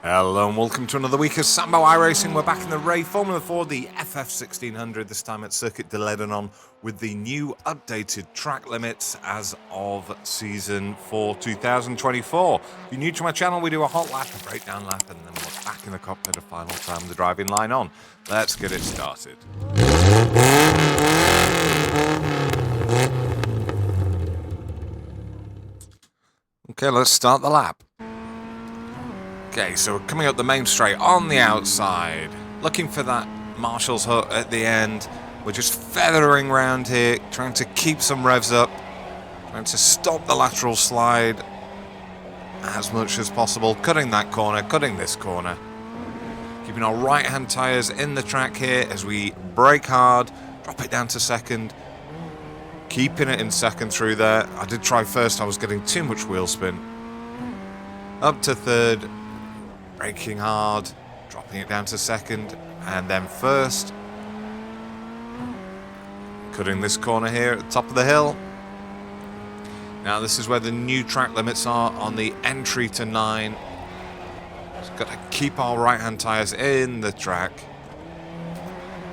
Hello and welcome to another week of Sambo iRacing. We're back in the Ray Formula 4, the FF1600, this time at Circuit De Ledenon, with the new updated track limits as of Season 4 2024. If you're new to my channel, we do a hot lap, a breakdown lap, and then we're back in the cockpit a final time, the driving line on. Let's get it started. Okay, let's start the lap. Okay, so we're coming up the main straight on the outside, looking for that Marshall's hut at the end. We're just feathering around here, trying to keep some revs up, trying to stop the lateral slide as much as possible, cutting that corner, cutting this corner. Keeping our right-hand tyres in the track here as we brake hard, drop it down to second, keeping it in second through there. I did try first, I was getting too much wheel spin. Up to third. Braking hard, dropping it down to second, and then first. Cutting this corner here at the top of the hill. Now this is where the new track limits are on the entry to 9. Just got to keep our right-hand tyres in the track.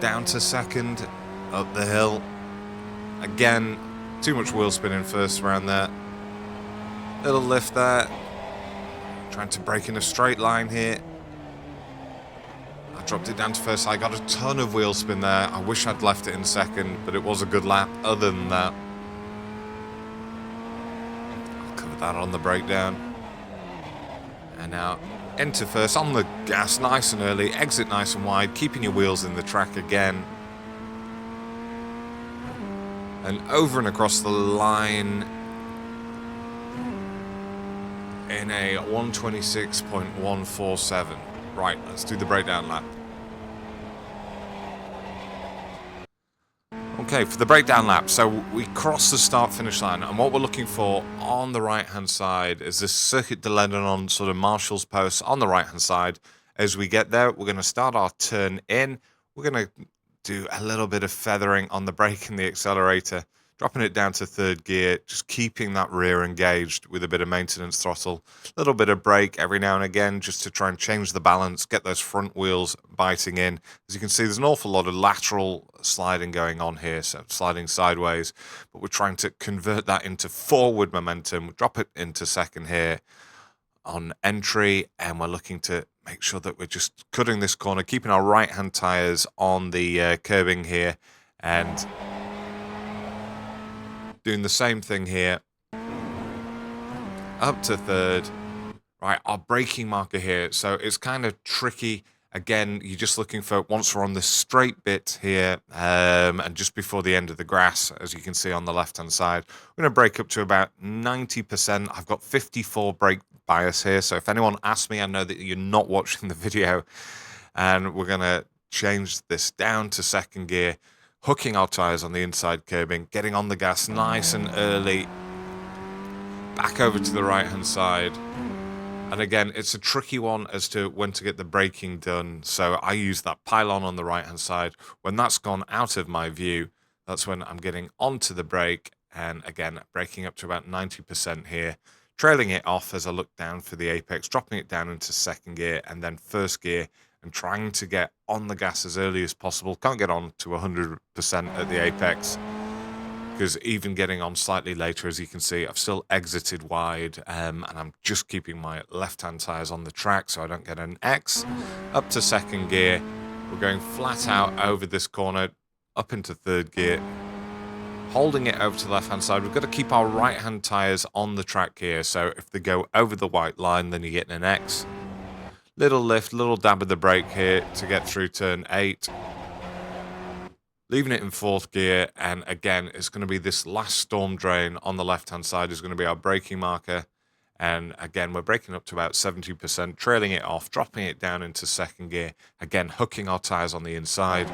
Down to second, up the hill. Again, too much wheel spinning first around there. Little lift there. Trying to break in a straight line here. I dropped it down to first. I got a ton of wheel spin there. I wish I'd left it in second, but it was a good lap other than that. I'll cover that on the breakdown. And now into first on the gas, nice and early. Exit nice and wide, keeping your wheels in the track again. And over and across the line in a 126.147. Right, let's do the breakdown lap. Okay, for the breakdown lap, so we cross the start-finish line, and what we're looking for on the right-hand side is this Circuit De Ledenon sort of Marshall's post on the right-hand side. As we get there, we're going to start our turn in. We're going to do a little bit of feathering on the brake and the accelerator, dropping it down to third gear, just keeping that rear engaged with a bit of maintenance throttle, a little bit of brake every now and again just to try and change the balance, get those front wheels biting in. As you can see, there's an awful lot of lateral sliding going on here, so sliding sideways, but we're trying to convert that into forward momentum, drop it into second here on entry, and we're looking to make sure that we're just cutting this corner, keeping our right-hand tyres on the curbing here, and doing the same thing here. Up to third. Right, our braking marker here. So it's kind of tricky. Again, you're just looking for, once we're on the straight bit here, and just before the end of the grass, as you can see on the left-hand side, we're going to brake up to about 90%. I've got 54 brake bias here. So if anyone asks me, I know that you're not watching the video. And we're going to change this down to second gear, hooking our tyres on the inside curbing, getting on the gas nice and early, back over to the right-hand side. And again, it's a tricky one as to when to get the braking done. So I use that pylon on the right-hand side. When that's gone out of my view, that's when I'm getting onto the brake. And again, braking up to about 90% here, trailing it off as I look down for the apex, dropping it down into second gear and then first gear, and trying to get on the gas as early as possible. Can't get on to 100% at the apex, because even getting on slightly later, as you can see, I've still exited wide, and I'm just keeping my left-hand tyres on the track so I don't get an X. Up to second gear, we're going flat out over this corner, up into third gear, holding it over to the left-hand side. We've got to keep our right-hand tyres on the track here, so if they go over the white line, then you're getting an X. Little lift, little dab of the brake here to get through turn 8. Leaving it in fourth gear, and again, it's going to be this last storm drain on the left-hand side is going to be our braking marker. And again, we're braking up to about 70%, trailing it off, dropping it down into second gear. Again, hooking our tyres on the inside.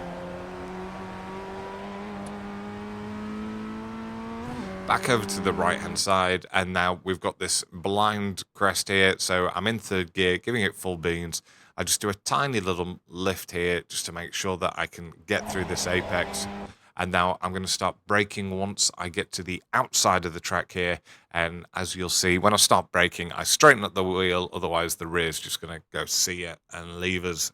Back over to the right-hand side, and now we've got this blind crest here. So I'm in third gear, giving it full beans. I just do a tiny little lift here just to make sure that I can get through this apex. And now I'm going to start braking once I get to the outside of the track here. And as you'll see, when I start braking, I straighten up the wheel. Otherwise, the rear is just going to go see it and leave us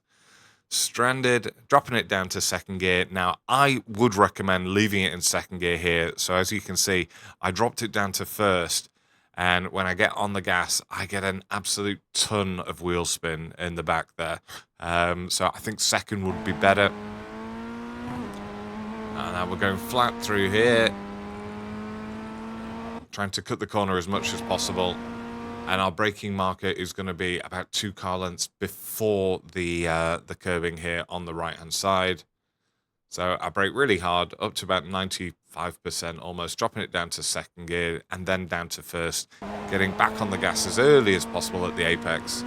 stranded, dropping it down to second gear. Now, I would recommend leaving it in second gear here. So as you can see, I dropped it down to first. And when I get on the gas, I get an absolute ton of wheel spin in the back there. So I think second would be better. And now we're going flat through here. Trying to cut the corner as much as possible. And our braking marker is going to be about 2 car lengths before the curbing here on the right-hand side. So I brake really hard, up to about 95% almost, dropping it down to second gear and then down to first, getting back on the gas as early as possible at the apex.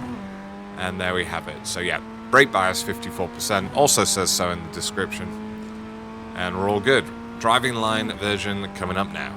And there we have it. So yeah, brake bias 54%, also says so in the description. And we're all good. Driving line version coming up now.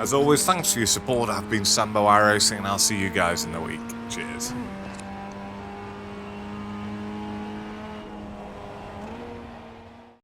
As always, thanks for your support. I've been Sambo iRacing, and I'll see you guys in the week. Cheers.